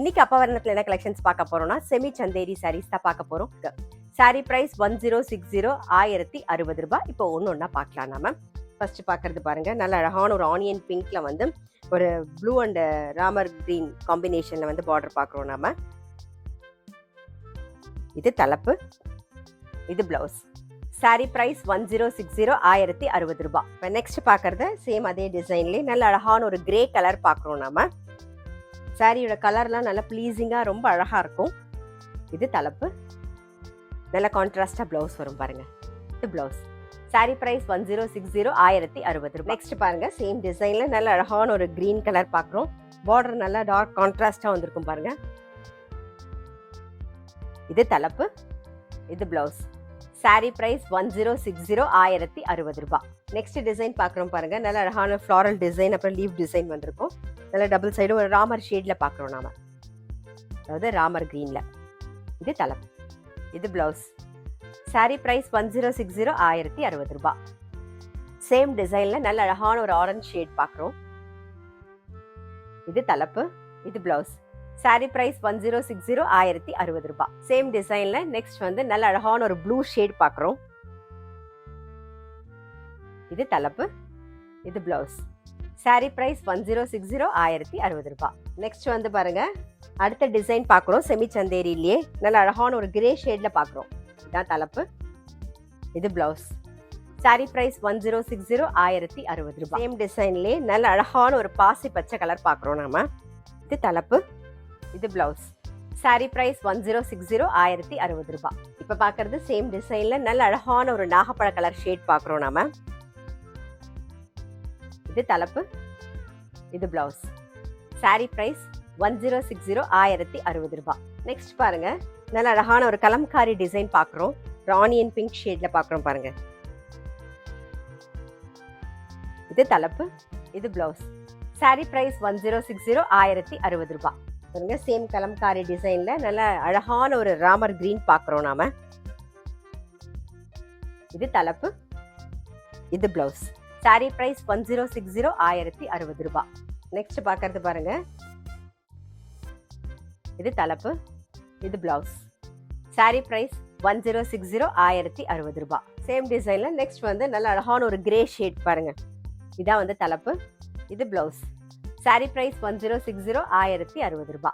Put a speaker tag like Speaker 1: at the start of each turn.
Speaker 1: இன்னைக்கு அப்பவரணத்துல என்ன கலெக்ஷன்ஸ் பார்க்க போறோம்னா செமி சந்தேரி சாரீஸ் தான் பார்க்க போறோம். சாரி பிரைஸ் 1060 1060 இப்போ ஒன்னொன்னா பார்க்கலாம். நாம ஃபர்ஸ்ட் பார்க்கறது பாருங்க, நல்ல அழகான ஒரு ஆனியன் பிங்க்ல வந்து ஒரு ப்ளூ அண்ட் ராமர் கிரீன் காம்பினேஷன்ல வந்து பார்டர் பார்க்குறோம் நாம. இது தலைப்பு, இது பிளவுஸ். சாரி பிரைஸ் 1060 1060. இப்போ நெக்ஸ்ட் பார்க்கறது சேம் அதே டிசைன்லேயே நல்ல அழகான ஒரு கிரே கலர் பார்க்குறோம் நாம. சாரியோட கலர்லாம் நல்லா ப்ளீஸிங்காக ரொம்ப அழகாக இருக்கும். இது தலைப்பு, நல்ல கான்ட்ராஸ்டாக ப்ளவுஸ் வரும் பாருங்க. இது ப்ளவுஸ். சாரி பிரைஸ் 1060 1060. நெக்ஸ்ட் பாருங்க, சேம் டிசைன்ல நல்ல அழகான ஒரு கிரீன் கலர் பார்க்குறோம். பார்டர் நல்லா டார்க் கான்ட்ராஸ்டாக வந்திருக்கும் பாருங்க. இது தலைப்பு, இது blouse. Sari price 1060 1060. Next design பார்க்குறோம் பாருங்க, நல்ல அழகான ஃப்ளாரல் டிசைன், அப்புறம் லீவ் டிசைன் வந்திருக்கும். நல்ல டபுள் சைடு ஒரு ராமர் ஷேட்ல பார்க்குறோம் நாம, அதாவது ராமர் கிரீன்ல. இது தலைப்பு, இது பிளவுஸ். சாரி பிரைஸ் 1060 1060. சேம் டிசைன்ல நல்ல அழகான ஒரு ஆரஞ்சு ஷேட் பார்க்குறோம். இது தலைப்பு, இது பிளவுஸ். சாரி பிரைஸ் 1060 1060. சேம் டிசைன்ல நெக்ஸ்ட் வந்து நல்ல அழகான ஒரு ப்ளூ ஷேட் பார்க்குறோம். இது தலைப்பு, இது பிளவுஸ். சாரி பிரைஸ் 1060 1060. நெக்ஸ்ட் வந்து பாருங்க, அடுத்த டிசைன் பார்க்குறோம் செமி சந்தேரியிலேயே நல்ல அழகான ஒரு கிரே ஷேட்ல பார்க்குறோம். இதான் தலைப்பு, இது பிளவுஸ். சாரி பிரைஸ் 1060 1060. சேம் டிசைன்லேயே நல்ல அழகான ஒரு பாசி பச்சை கலர் பார்க்குறோம் நாம. இது தலைப்பு, இது பிளவுஸ். சாரி பிரைஸ் 1060 1060. இப்ப பாக்குறது சேம் டிசைன்ல நல்ல அழகான ஒரு நாகப்பழ கலர் ஷேட் பார்க்குறோம் நாம. இது தலைப்பு, இது பிளவுஸ். சாரி பிரைஸ் 1060 1060. நெக்ஸ்ட் பாருங்க, நல்ல அழகான ஒரு கலம்காரி டிசைன் பார்க்குறோம். ஆனியன் பிங்க் ஷேட்ல பார்க்குறோம் பாருங்க. இது தலைப்பு, இது பிளவுஸ். சாரி பிரைஸ் 1060 1060. பாருங்க, சேம் கலம்காரி டிசைன்ல நல்ல அழகான ஒரு ராமர் கிரீன் பார்க்குறோம் நாம. இது தலைப்பு, இது பிளவுஸ். சாரி பிரைஸ் 1060 1060. நெக்ஸ்ட் பார்க்கறது பாருங்க, இது தலைப்பு, இது பிளவுஸ். சாரி பிரைஸ் 1060 1060. சேம் டிசைன்ல நெக்ஸ்ட் வந்து நல்ல அழகான ஒரு கிரே ஷேட் பாருங்க. இதான் வந்து தலைப்பு, இது பிளவுஸ். சாரி பிரைஸ் 1060 1060.